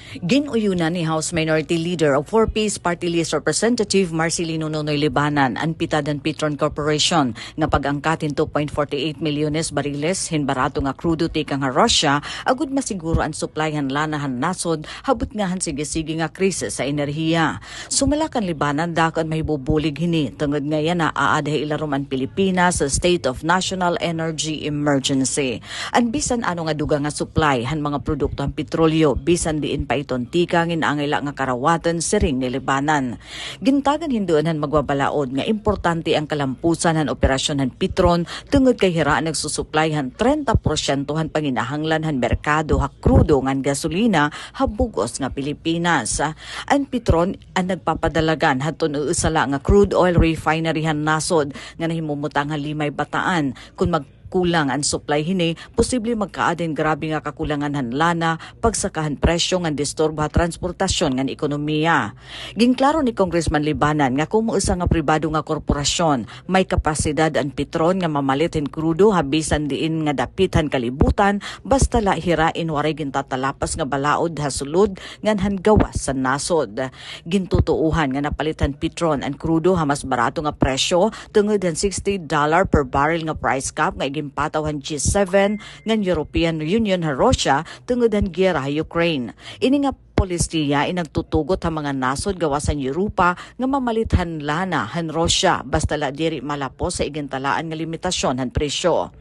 Ginuyunan ni House Minority Leader of 4-Piece Party List Representative Marcelino Nonoy Libanan ang Pitadan Petron Corporation nga pag-angkatin 2.48 milyones bariles hinbarato nga crudo tikang nga Russia agud masiguro ang supplyhan lanahan nasod habot nga han sige-sige nga krisis sa enerhiya. Sumalakan Libanan dakon mahibubulig hini tungod nga yan na aadahay ilarom ang Pilipinas sa State of National Energy Emergency. Ang bisan ano nga duga nga supply han mga produkto ang petrolyo bisan diin pa iton tikangin ang ila nga karawatan siring ni Libanan. Gintagan hinduan magbabalaod nga importante ang kalampusan han operasyon han Petron tungod kay hira nagsusupply han 30% han panginahanglan han merkado ha krudo ngan gasolina habugos nga Pilipinas. Ang Petron ang nagpapadalagan haton usala nga crude oil refinery han nasod nga nahimumutang han limay bataan kun kulang ang supply hini, posible magkaadin grabe nga kakulangan han lana, pagsakahan presyo nga disturbo ha transportasyon nga ekonomiya. Ginklaro ni Congressman Libanan nga kung muusa nga pribado nga korporasyon, may kapasidad ang Petron nga mamalitin krudo habisan diin nga dapitan kalibutan, basta la hirain waray gintatalapas nga balaod ha sulod ngan gawas sa nasod. Gintutuuhan nga napalitan Petron ang krudo ha mas barato nga presyo tungod ang $60 per barrel nga price cap nga gimpataw G7 ngan European Union ha Russia tungod ang giyera ha Ukraine. Ini nga polisiya inagtutugot ang mga nasod gawasan Europa nga mamalithan lana han Russia basta la diri malapos sa igintalaan nga limitasyon han presyo.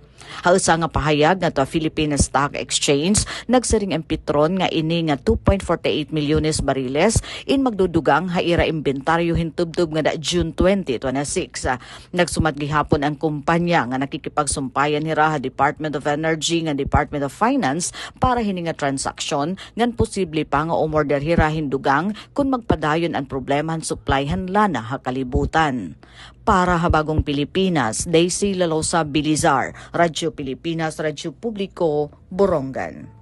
Hausa nga pahayag nga to Philippine Stock Exchange nagsaring ang Petron nga ini nga 2.48 milyones bariles in magdudugang haira inventaryo hintubtub nga June 2026. Nagsumat gihapon ang kumpanya nga nakikipagsumpayan hira ha Department of Energy nga Department of Finance para hini nga transaksyon ngan posible pa nga umorder hira hindugang kung magpadayon ang problemahan supplyhan lana ha kalibutan. Para Habagong Pilipinas, Daisy Lalosa Bilizar, Radyo Pilipinas, Radyo Publiko, Borongan.